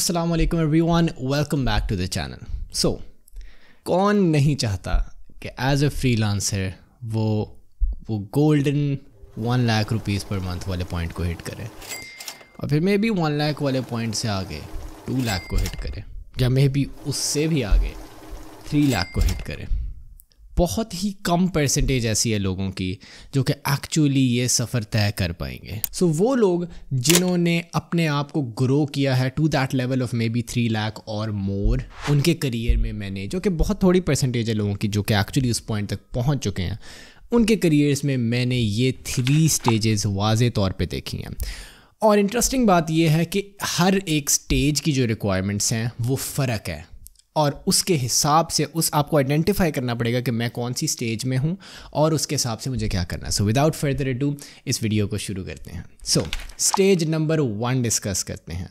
अस्सलाम वालेकुम everyone, welcome back to the channel. So कौन नहीं चाहता कि एज अ फ्रीलांसर वो golden 1 lakh rupees per month वाले पॉइंट को हिट करे और फिर मे बी 1 लाख वाले पॉइंट से आगे 2 लाख को हिट करे या मे बी उससे भी आगे 3 लाख को हिट करे। बहुत ही कम परसेंटेज ऐसी है लोगों की जो कि एक्चुअली ये सफ़र तय कर पाएंगे। सो वो लोग जिन्होंने अपने आप को ग्रो किया है to that level of maybe 3 lakh और मोर, उनके करियर में मैंने, जो कि बहुत थोड़ी परसेंटेज है लोगों की जो कि एक्चुअली उस पॉइंट तक पहुंच चुके हैं, उनके करियर्स में मैंने ये 3 स्टेजेस वाज़े तौर पे देखी हैं। और इंटरेस्टिंग बात यह है कि हर एक स्टेज की जो रिक्वायरमेंट्स हैं वो फ़र्क है और उसके हिसाब से आपको आइडेंटिफाई करना पड़ेगा कि मैं कौन सी स्टेज में हूँ और उसके हिसाब से मुझे क्या करना है। सो विदाउट फर्दर अडू इस वीडियो को शुरू करते हैं। सो स्टेज नंबर 1 डिस्कस करते हैं।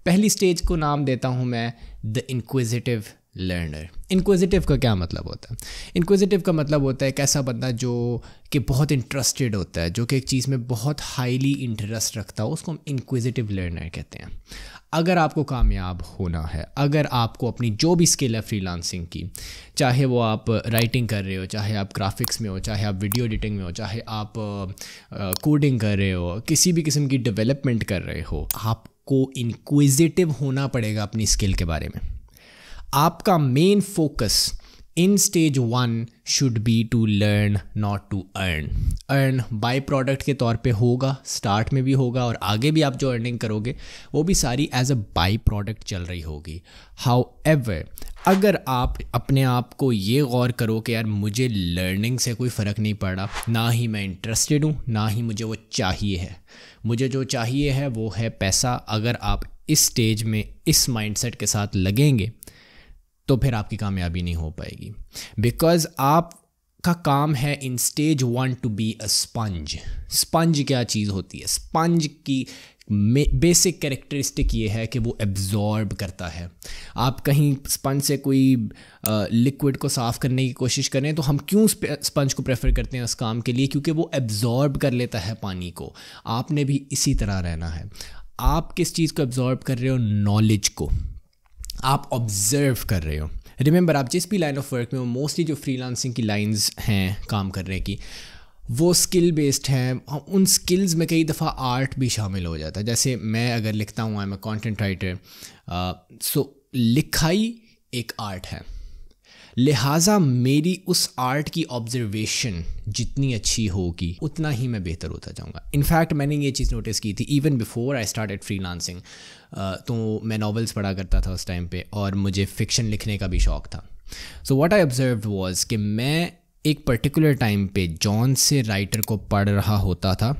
पहली स्टेज को नाम देता हूँ मैं द इंक्विजिटिव लर्नर। इंक्विजिटिव का क्या मतलब होता है? इंक्विजिटिव का मतलब होता है एक ऐसा बंदा जो कि बहुत इंटरेस्टेड होता है, जो कि एक चीज़ में बहुत हाईली इंटरेस्ट रखता हो, उसको हम इंक्विजिटिव लर्नर कहते हैं। अगर आपको कामयाब होना है, अगर आपको अपनी जो भी स्किल है फ्रीलांसिंग की, चाहे वो आप राइटिंग कर रहे हो, चाहे आप ग्राफिक्स में हो, चाहे आप वीडियो एडिटिंग में हो, चाहे आप कोडिंग कर रहे हो, किसी भी किस्म की डेवलपमेंट कर रहे हो, आपको इंक्विजिटिव होना पड़ेगा अपनी स्किल के बारे में। आपका main focus in stage 1 should be to learn not to earn. Earn by product के तौर पे होगा, स्टार्ट में भी होगा और आगे भी आप जो अर्निंग करोगे वो भी सारी एज अ बाय प्रोडक्ट चल रही होगी। हाउएवर, अगर आप अपने आप को ये गौर करो कि यार मुझे लर्निंग से कोई फ़र्क नहीं पड़ रहा, ना ही मैं इंटरेस्टेड हूँ, ना ही मुझे वो चाहिए है, मुझे जो चाहिए है वो है पैसा, अगर आप इस स्टेज में इस माइंडसेट के साथ लगेंगे तो फिर आपकी कामयाबी नहीं हो पाएगी। बिकॉज आपका काम है in stage 1 to be a sponge. Sponge क्या चीज़ होती है? स्पंज की बेसिक कैरेक्टरिस्टिक ये है कि वो एब्जॉर्ब करता है। आप कहीं स्पंज से कोई लिक्विड को साफ़ करने की कोशिश करें तो हम क्यों स्पंज को प्रेफर करते हैं उस काम के लिए? क्योंकि वो एब्जॉर्ब कर लेता है पानी को। आपने भी इसी तरह रहना है। आप किस चीज़ को एब्जॉर्ब कर रहे हो? नॉलेज को आप ऑब्ज़र्व कर रहे हो। रिमेंबर, आप जिस भी लाइन ऑफ वर्क में हो, मोस्टली जो फ्रीलांसिंग की लाइंस हैं काम करने की, वो स्किल बेस्ड हैं। उन स्किल्स में कई दफ़ा आर्ट भी शामिल हो जाता है। जैसे मैं अगर लिखता हूँ, I am a content writer, so लिखाई एक आर्ट है, लिहाजा मेरी उस आर्ट की ऑब्जर्वेशन जितनी अच्छी होगी उतना ही मैं बेहतर होता जाऊँगा। इनफैक्ट मैंने ये चीज़ नोटिस की थी even before I started freelancing. तो मैं नॉवेल्स पढ़ा करता था उस टाइम पे और मुझे फ़िक्शन लिखने का भी शौक़ था। So what I observed was कि मैं एक पर्टिकुलर टाइम पे जॉन से राइटर को पढ़ रहा होता था।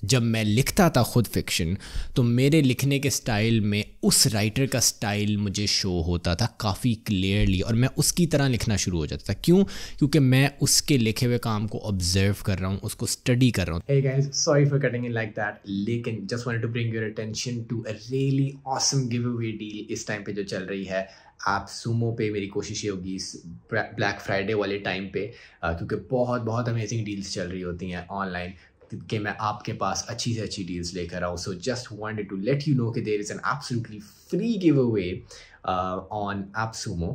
जब मैं लिखता था खुद फिक्शन तो मेरे लिखने के स्टाइल में उस राइटर का स्टाइल मुझे शो होता था काफ़ी क्लियरली और मैं उसकी तरह लिखना शुरू हो जाता था। क्यों? क्योंकि मैं उसके लिखे हुए काम को ऑब्जर्व कर रहा हूँ, उसको स्टडी कर रहा हूँ। Hey guys, sorry for cutting in like that, लेकिन just wanted to bring your attention to a really awesome giveaway deal इस टाइम पे जो चल रही है AppSumo पे। मेरी कोशिश ये होगी इस ब्लैक फ्राइडे वाले टाइम पे, क्योंकि बहुत अमेजिंग डील्स चल रही होती हैं ऑनलाइन, कि मैं आपके पास अच्छी से अच्छी डील्स लेकर आऊँ। So just wanted to let you know कि there is an absolutely free giveaway on AppSumo,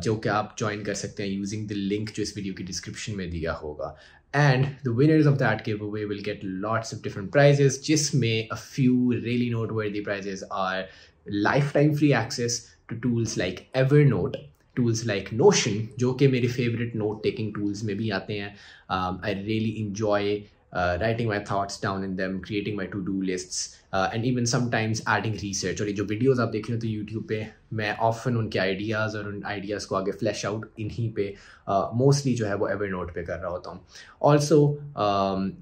जो कि आप ज्वाइन कर सकते हैं यूजिंग द लिंक जो इस वीडियो की डिस्क्रिप्शन में दिया होगा। And the winners of that giveaway will get lots of different prizes, जिसमें a few really noteworthy prizes are life time free access to tools like Evernote, tools like Notion, जो कि मेरे favourite note taking tools में भी आते हैं। I really enjoy writing my thoughts down in them, creating my to-do lists, and even sometimes adding research। और ये जो वीडियोस आप देख रहे हो तो यूट्यूब पे मैं ऑफन उनके आइडियाज़ और उन आइडियाज़ को आगे फ्लैश आउट इन्हीं पे मोस्टली जो है वो एवरनोट पे कर रहा होता हूँ। ऑल्सो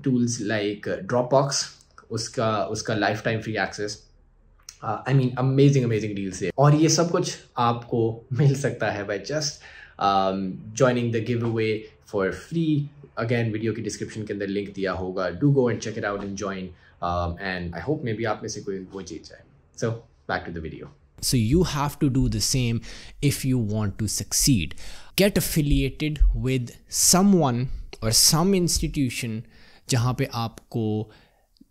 टूल्स लाइक ड्रॉपबॉक्स, उसका life time free access, I mean amazing deals है। और ये सब कुछ आपको मिल सकता है by just joining the giveaway for free. Again video की डिस्क्रिप्शन के अंदर लिंक दिया होगा, do go and check it out and join, and I hope maybe आप में से कोई वो जीत जाए। So back to the video. So you have to do the same if you want to succeed. Get affiliated with someone or some institution जहाँ पे आपको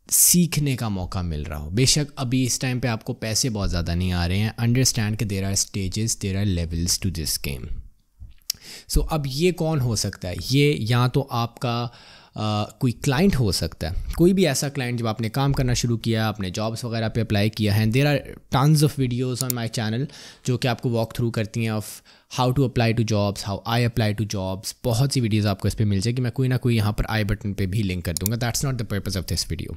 सीखने का मौका मिल रहा हो। बेशक अभी इस टाइम पे आपको पैसे बहुत ज़्यादा नहीं आ रहे हैं, अंडरस्टैंड कि there are stages, there are levels to this game. So अब ये कौन हो सकता है? ये या तो आपका कोई क्लाइंट हो सकता है, कोई भी ऐसा क्लाइंट जब आपने काम करना शुरू किया, आपने जॉब्स वगैरह पे अप्लाई किया है। There are tons of videos on my channel जो कि आपको वॉक थ्रू करती हैं of how to apply to jobs, how I apply to jobs. बहुत सी वीडियोस आपको इस पर मिल जाएगी, मैं कोई ना कोई यहाँ पर आई बटन पे भी लिंक कर दूँगा। That's not the purpose of this video.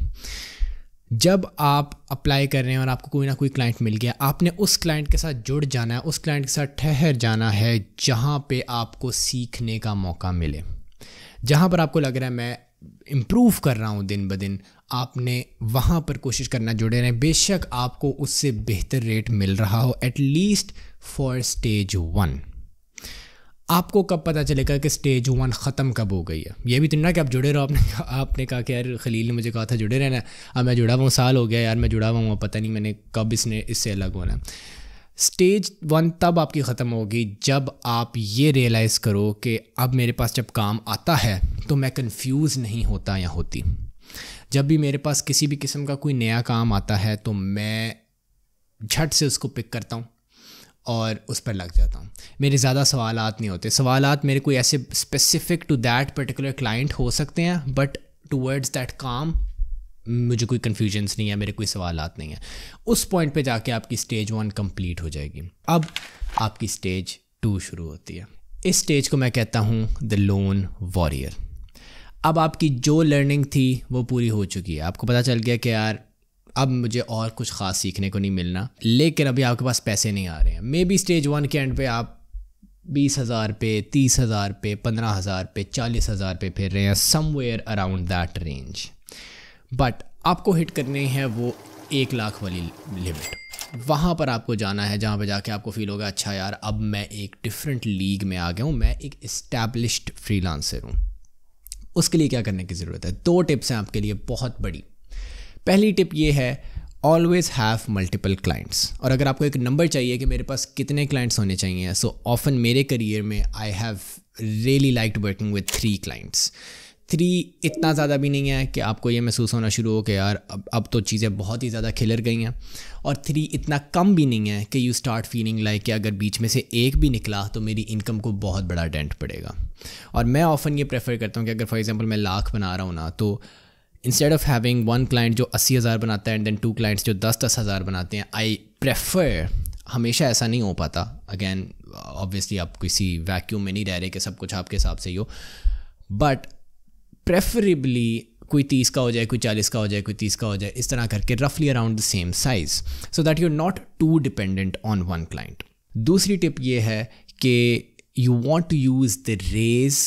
जब आप अप्लाई कर रहे हैं और आपको कोई ना कोई क्लाइंट मिल गया, आपने उस क्लाइंट के साथ जुड़ जाना है, उस क्लाइंट के साथ ठहर जाना है जहाँ पे आपको सीखने का मौका मिले, जहाँ पर आपको लग रहा है मैं इम्प्रूव कर रहा हूँ दिन ब दिन। आपने वहाँ पर कोशिश करना जुड़े रहें, बेशक आपको उससे बेहतर रेट मिल रहा हो, एटलीस्ट फॉर स्टेज 1। आपको कब पता चलेगा कि स्टेज 1 ख़त्म कब हो गई है? ये भी तो ना कि आप जुड़े रहो। आपने कहा कि यार खलील ने मुझे कहा था जुड़े रहना, अब मैं जुड़ा हुआ हूँ, साल हो गया यार मैं जुड़ा हुआ हूँ, पता नहीं मैंने कब इससे अलग होना है। स्टेज 1 तब आपकी ख़त्म होगी जब आप ये रियलाइज़ करो कि अब मेरे पास जब काम आता है तो मैं कंफ्यूज नहीं होता या होती। जब भी मेरे पास किसी भी किस्म का कोई नया काम आता है तो मैं झट से उसको पिक करता हूँ और उस पर लग जाता हूँ। मेरे ज़्यादा सवालात नहीं होते। सवालात मेरे कोई ऐसे specific to that particular client हो सकते हैं, बट टूवर्ड्स दैट काम मुझे कोई कन्फ्यूजन्स नहीं है, मेरे कोई सवालात नहीं है। उस पॉइंट पे जाके आपकी स्टेज 1 कंप्लीट हो जाएगी। अब आपकी स्टेज 2 शुरू होती है। इस स्टेज को मैं कहता हूँ द लोन वॉरियर। अब आपकी जो लर्निंग थी वो पूरी हो चुकी है, आपको पता चल गया कि यार अब मुझे और कुछ ख़ास सीखने को नहीं मिलना, लेकिन अभी आपके पास पैसे नहीं आ रहे हैं। मे बी स्टेज 1 के एंड पे आप 20,000 पे, 30,000 पे, 15,000 पे, 40,000 पे फिर रहे हैं, somewhere around that range. But आपको हिट करनी है वो 1 लाख वाली लिमिट। वहाँ पर आपको जाना है जहाँ पे जाके आपको फील होगा अच्छा यार अब मैं एक डिफरेंट लीग में आ गया हूँ, मैं एक इस्टेब्लिश्ड फ्रीलांसर हूँ। उसके लिए क्या करने की ज़रूरत है? 2 टिप्स हैं आपके लिए बहुत बड़ी। पहली टिप ये है, ऑलवेज़ हैव मल्टीपल क्लाइंट्स। और अगर आपको एक नंबर चाहिए कि मेरे पास कितने क्लाइंट्स होने चाहिए, सो ऑफन मेरे करियर में I have really liked working with 3 clients. 3 इतना ज़्यादा भी नहीं है कि आपको ये महसूस होना शुरू हो कि यार अब तो चीज़ें बहुत ही ज़्यादा खिलर गई हैं, और 3 इतना कम भी नहीं है कि यू स्टार्ट फीलिंग लाइक कि अगर बीच में से एक भी निकला तो मेरी इनकम को बहुत बड़ा डेंट पड़ेगा। और मैं ऑफन ये प्रेफर करता हूँ कि अगर फॉर एग्जांपल मैं लाख बना रहा हूँ ना, तो इंस्टेड ऑफ हैविंग 1 क्लाइंट जो 80,000 बनाता है एंड देन 2 क्लाइंट्स जो 10-10 हज़ार बनाते हैं, आई प्रेफर, हमेशा ऐसा नहीं हो पाता, अगेन ऑब्वियसली आप किसी वैक्यूम में नहीं रह रहे कि सब कुछ आपके हिसाब से ही हो, बट प्रेफरेबली कोई 30 का हो जाए, कोई 40 का हो जाए, कोई 30 का हो जाए, इस तरह करके रफली around the same size, so that you are not too dependent on 1 client. दूसरी टिप ये है कि you want to use the raise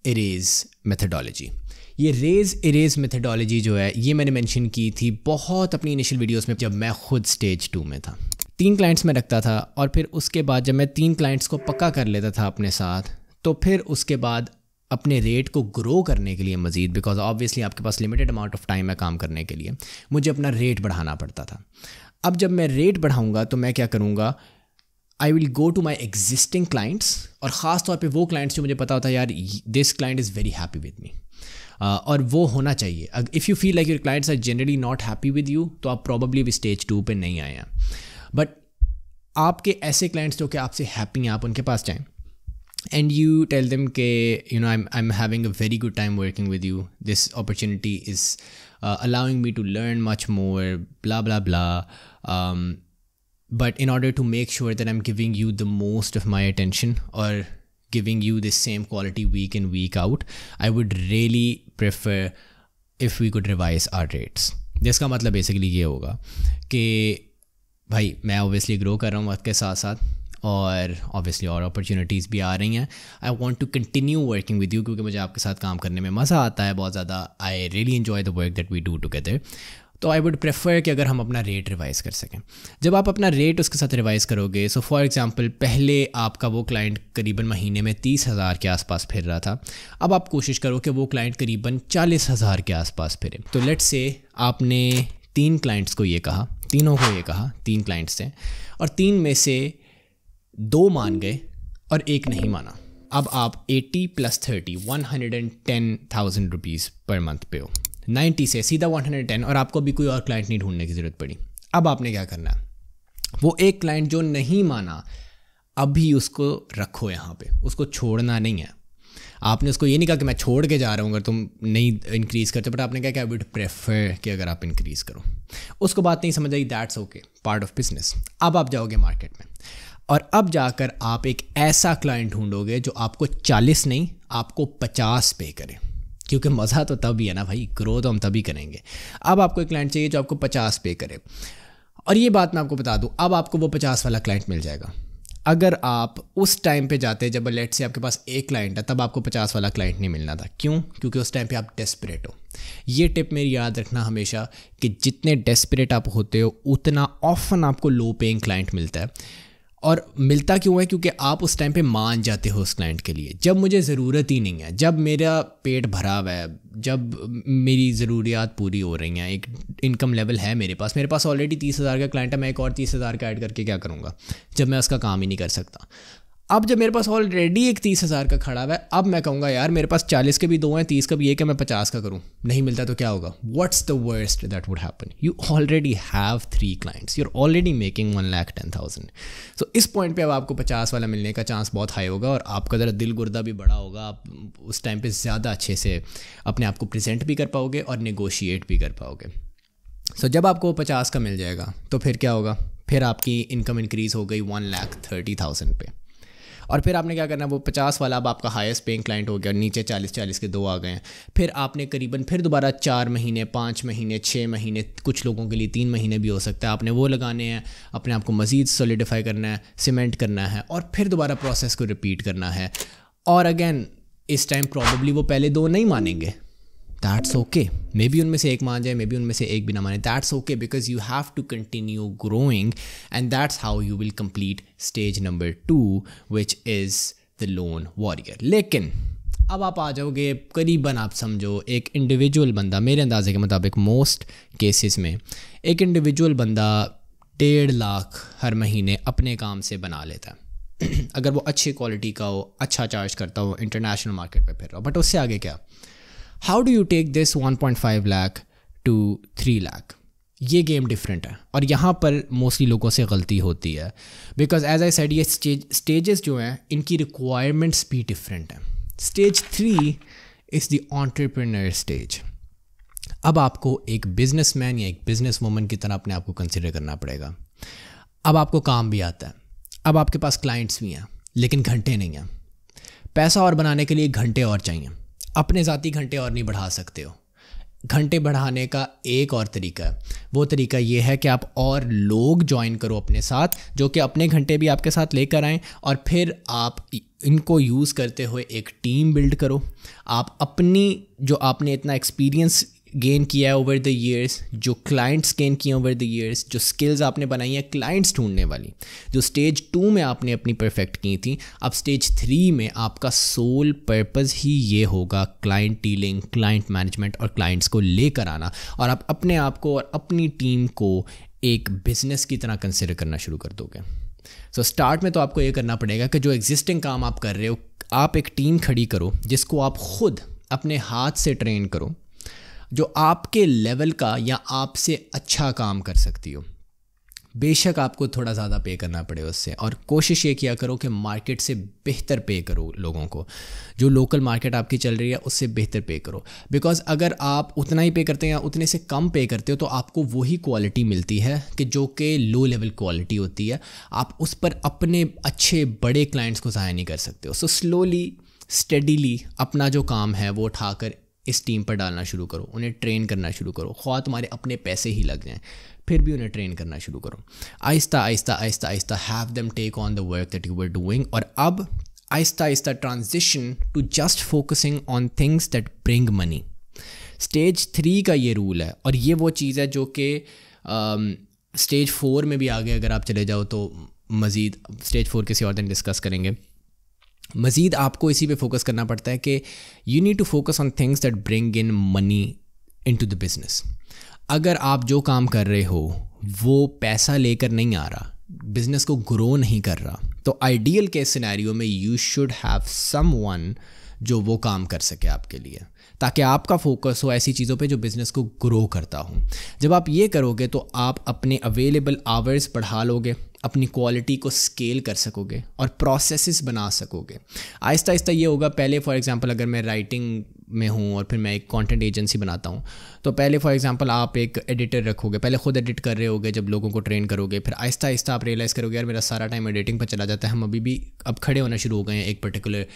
erase methodology. ये रेज इरेज मेथडोलॉजी जो है ये मैंने मेंशन की थी बहुत अपनी इनिशियल वीडियोस में, जब मैं खुद स्टेज 2 में था। 3 क्लाइंट्स में रखता था और फिर उसके बाद जब मैं 3 क्लाइंट्स को पक्का कर लेता था अपने साथ, तो फिर उसके बाद अपने रेट को ग्रो करने के लिए मज़ीद, बिकॉज ऑब्वियसली आपके पास लिमिटेड अमाउंट ऑफ टाइम है काम करने के लिए, मुझे अपना रेट बढ़ाना पड़ता था। अब जब मैं रेट बढ़ाऊँगा तो मैं क्या करूँगा, I will go to my existing clients, और ख़ास तौर पे वो क्लाइंट्स जो मुझे पता होता है यार this client is very happy with me, और वो होना चाहिए। If you feel like your clients are generally not happy with you, तो आप प्रॉबली भी स्टेज 2 पे नहीं आए हैं। बट आपके ऐसे क्लाइंट्स जो कि आपसे हैप्पी हैं, आप उनके पास जाएँ and you tell them ke you know I'm having a very good time working with you, this opportunity is allowing me to learn much more, blah blah blah, but in order to make sure that I'm giving you the most of my attention or giving you the same quality week in week out, I would really prefer if we could revise our rates। जिसका मतलब basically ये होगा कि भाई मैं obviously grow कर रहा हूँ वक्त के साथ साथ, और ऑब्वियसली और अपॉर्चुनिटीज़ भी आ रही हैं। I want to continue working with you, क्योंकि मुझे आपके साथ काम करने में मज़ा आता है बहुत ज़्यादा। I really enjoy the work that we do together. तो आई वुड प्रेफर कि अगर हम अपना रेट रिवाइज़ कर सकें। जब आप अपना रेट उसके साथ रिवाइज़ करोगे, सो फॉर एग्जांपल पहले आपका वो क्लाइंट करीबन महीने में 30,000 के आसपास फिर रहा था, अब आप कोशिश करो कि वो क्लाइंट करीबन 40,000 के आसपास फिरे। तो लेट्स से आपने 3 क्लाइंट्स को ये कहा, तीनों को ये कहा, 3 क्लाइंट्स थे, और 3 में से 2 मान गए और 1 नहीं माना। अब आप 80 + 30 110,000 रुपीज़ पर मंथ पे हो। 90 से सीधा 110 और आपको अभी कोई और क्लाइंट नहीं ढूंढने की ज़रूरत पड़ी। अब आपने क्या करना है, वो एक क्लाइंट जो नहीं माना अभी उसको रखो यहाँ पे, उसको छोड़ना नहीं है। आपने उसको ये नहीं कहा कि मैं छोड़ के जा रहा हूँ अगर तुम नहीं इंक्रीज़ करते, बट आपने कहा कि आई वुड प्रेफर कि अगर आप इंक्रीज़ करो। उसको बात नहीं समझ आई, that's okay, part of business. अब आप जाओगे मार्केट में और अब जाकर आप एक ऐसा क्लाइंट ढूंढोगे जो आपको 40 नहीं, आपको 50 पे करे, क्योंकि मज़ा तो तभी है ना भाई, ग्रो तो हम तभी करेंगे। अब आपको एक क्लाइंट चाहिए जो आपको 50 पे करे, और ये बात मैं आपको बता दूँ, अब आपको वो 50 वाला क्लाइंट मिल जाएगा। अगर आप उस टाइम पे जाते जब लेट से आपके पास एक क्लाइंट है, तब आपको 50 वाला क्लाइंट नहीं मिलना था। क्यों? क्योंकि उस टाइम पे आप डेस्परेट हो। ये टिप मेरी याद रखना हमेशा कि जितने डेस्परेट आप होते हो उतना ऑफन आपको लो पेइंग क्लाइंट मिलता है। और मिलता क्यों है? क्योंकि आप उस टाइम पे मान जाते हो उस क्लाइंट के लिए, जब मुझे ज़रूरत ही नहीं है, जब मेरा पेट भरा हुआ है, जब मेरी ज़रूरियात पूरी हो रही हैं, एक इनकम लेवल है मेरे पास ऑलरेडी 30,000 का क्लाइंट है, मैं एक और 30,000 का ऐड करके क्या करूँगा जब मैं उसका काम ही नहीं कर सकता। अब जब मेरे पास ऑलरेडी एक 30,000 का खड़ा हुआ है, अब मैं कहूँगा यार मेरे पास 40 के भी दो हैं, 30 का भी एक है, मैं 50 का करूँ, नहीं मिलता तो क्या होगा? What's the worst that would happen? You already have 3 clients, you are already making 1,10,000। So इस पॉइंट पे अब आपको 50 वाला मिलने का चांस बहुत हाई होगा और आपका ज़रा दिल गुर्दा भी बड़ा होगा। आप उस टाइम पर ज़्यादा अच्छे से अपने आप को प्रेजेंट भी कर पाओगे और नेगोशिएट भी कर पाओगे। सो जब आपको 50 का मिल जाएगा तो फिर क्या होगा? फिर आपकी इनकम इंक्रीज़ हो गई 1,30,000 पे, और फिर आपने क्या करना है, वो 50 वाला अब आपका हाईएस्ट पेइंग क्लाइंट हो गया, नीचे 40 के 2 आ गए हैं। फिर आपने करीबन फिर दोबारा 4 महीने, 5 महीने, 6 महीने, कुछ लोगों के लिए 3 महीने भी हो सकता है, आपने वो लगाने हैं, अपने आप को मज़ीद सॉलिडिफाई करना है, सीमेंट करना है, और फिर दोबारा प्रोसेस को रिपीट करना है। और अगेन इस टाइम प्रॉबेबली वो पहले 2 नहीं मानेंगे, दैट्स ओके। मे बी उनमें से एक मान जाए, मे बी उनमें से एक भी ना माने, that's okay, because you have to continue growing and that's how you will complete stage number 2 which is the lone warrior. लेकिन अब आप आ जाओगे करीबन, आप समझो एक इंडिविजुअल बंदा, मेरे अंदाजे के मुताबिक मोस्ट केसेस में एक इंडिविजुअल बंदा 1.5 लाख हर महीने अपने काम से बना लेता है अगर वो अच्छी क्वालिटी का हो, अच्छा चार्ज करता हो, इंटरनेशनल मार्केट पे फिर रहा हो। बट उससे आगे क्या? How do you take this 1.5 lakh to 3 lakh? ये गेम डिफरेंट है और यहाँ पर मोस्टली लोगों से गलती होती है, बिकॉज एज आई सेड ये स्टेजेस जो हैं इनकी रिक्वायरमेंट्स भी डिफरेंट हैं। Stage 3 is the entrepreneur stage. अब आपको एक बिजनेसमैन या एक बिजनेस वूमन की तरह अपने आप को कंसिडर करना पड़ेगा। अब आपको काम भी आता है, अब आपके पास क्लाइंट्स भी हैं, लेकिन घंटे नहीं हैं। पैसा और बनाने के लिए घंटे और चाहिए, अपने ज़ाती घंटे और नहीं बढ़ा सकते हो। घंटे बढ़ाने का एक और तरीका है, वो तरीका ये है कि आप और लोग ज्वाइन करो अपने साथ, जो कि अपने घंटे भी आपके साथ लेकर आएँ, और फिर आप इनको यूज़ करते हुए एक टीम बिल्ड करो। आप अपनी जो आपने इतना एक्सपीरियंस गेन किया है ओवर द ईयर्स, जो क्लाइंट्स गेन किए ओवर द ईयर्स, जो स्किल्स आपने बनाई हैं क्लाइंट्स ढूंढने वाली, जो स्टेज 2 में आपने अपनी परफेक्ट की थी, अब स्टेज 3 में आपका सोल पर्पस ही ये होगा क्लाइंट डीलिंग, क्लाइंट मैनेजमेंट और क्लाइंट्स को लेकर आना, और आप अपने आप को और अपनी टीम को एक बिजनेस की तरह कंसिडर करना शुरू कर दोगे। सो स्टार्ट में तो आपको ये करना पड़ेगा कि जो एग्जिस्टिंग काम आप कर रहे हो, आप एक टीम खड़ी करो जिसको आप खुद अपने हाथ से ट्रेन करो, जो आपके लेवल का या आपसे अच्छा काम कर सकती हो। बेशक आपको थोड़ा ज़्यादा पे करना पड़े उससे, और कोशिश ये किया करो कि मार्केट से बेहतर पे करो लोगों को, जो लोकल मार्केट आपकी चल रही है उससे बेहतर पे करो। बिकॉज अगर आप उतना ही पे करते हैं या उतने से कम पे करते हो तो आपको वही क्वालिटी मिलती है कि जो कि लो लेवल क्वालिटी होती है। आप उस पर अपने अच्छे बड़े क्लाइंट्स को ज़ाया नहीं कर सकते हो। सो स्लोली स्टेडीली अपना जो काम है वो उठाकर इस टीम पर डालना शुरू करो, उन्हें ट्रेन करना शुरू करो। ख्वाह तुम्हारे अपने पैसे ही लग जाएं, फिर भी उन्हें ट्रेन करना शुरू करो। आहिस्ता आहिस्ता आहिस्ता आहिस्ता have them take on the work that you were doing, और अब आहिस्ता आहिस्ता transition to just focusing on things that bring money. Stage 3 का ये रूल है, और ये वो चीज़ है जो कि स्टेज 4 में भी आगे अगर आप चले जाओ तो मज़ीद, स्टेज 4 किसी और दिन डिस्कस करेंगे। मज़ीद आपको इसी पे फोकस करना पड़ता है कि you need to focus on things that bring in money into the business. अगर आप जो काम कर रहे हो वो पैसा लेकर नहीं आ रहा, बिजनेस को ग्रो नहीं कर रहा, तो आइडियल के सिनेरियो में यू शुड हैव समवन जो वो काम कर सके आपके लिए, ताकि आपका फोकस हो ऐसी चीज़ों पे जो बिज़नेस को ग्रो करता हो। जब आप ये करोगे तो आप अपने अवेलेबल आवर्स बढ़ा लोगे, अपनी क्वालिटी को स्केल कर सकोगे और प्रोसेसेस बना सकोगे। आहिस्ता आहिस्ता ये होगा, पहले फॉर एग्जांपल अगर मैं राइटिंग में हूँ और फिर मैं एक कंटेंट एजेंसी बनाता हूँ, तो पहले फॉर एग्जांपल आप एक एडिटर रखोगे, पहले खुद एडिट कर रहे होगे, जब लोगों को ट्रेन करोगे, फिर आहिस्ता आहिस्ता आप रियलाइज़ करोगे यार मेरा सारा टाइम एडिटिंग पर चला जाता है, हम अभी भी अब खड़े होना शुरू हो गए हैं एक पर्टिकुलर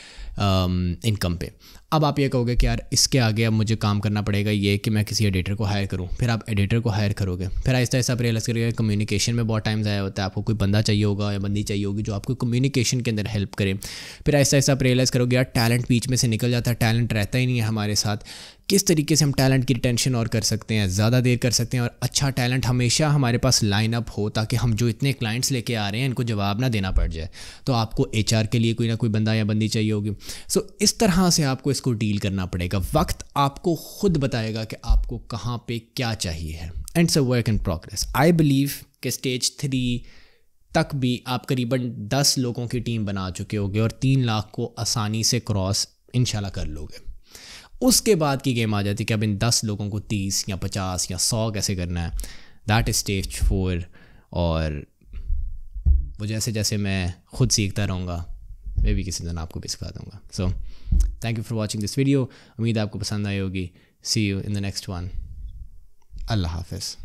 इनकम पे। अब आप ये कहोगे कि यार इसके आगे अब मुझे काम करना पड़ेगा ये कि मैं किसी एडिटर को हायर करूँ, फिर आप एडिटर को हायर करोगे, फिर आहिस्ता आहिस्ता आप रियलाइज़ करोगे कम्युनिकेशन में बहुत टाइम ज़ाया होता है, आपको कोई बंदा चाहिए होगा या बंदी चाहिए होगी जो आपको कम्युनिकेशन के अंदर हेल्प करे। फिर आहिस्ता आहिस्ता आप रियलाइज़ करोगे यार टैलेंट बीच में से निकल जाता है, टैलेंट रहता ही नहीं है हमारे साथ, किस तरीके से हम टैलेंट की रिटेंशन और कर सकते हैं, ज़्यादा देर कर सकते हैं और अच्छा टैलेंट हमेशा हमारे पास लाइन अप हो, ताकि हम जो इतने क्लाइंट्स लेके आ रहे हैं इनको जवाब ना देना पड़ जाए। तो आपको HR के लिए कोई ना कोई बंदा या बंदी चाहिए होगी। सो इस तरह से आपको इसको डील करना पड़ेगा। वक्त आपको खुद बताएगा कि आपको कहाँ पे क्या चाहिए है, and it's a work in progress. I believe कि स्टेज 3 तक भी आप करीबन 10 लोगों की टीम बना चुके होगे और 3 लाख को आसानी से क्रॉस इंशाल्लाह कर लोगे। उसके बाद की गेम आ जाती है कि अब इन 10 लोगों को 30 या 50 या 100 कैसे करना है। That is stage 4। और वो जैसे जैसे मैं खुद सीखता रहूँगा, मैं भी किसी दिन आपको भी सिखा दूँगा। So thank you for watching this video. उम्मीद आपको पसंद आई होगी। See you in the next one. अल्लाह हाफिज़।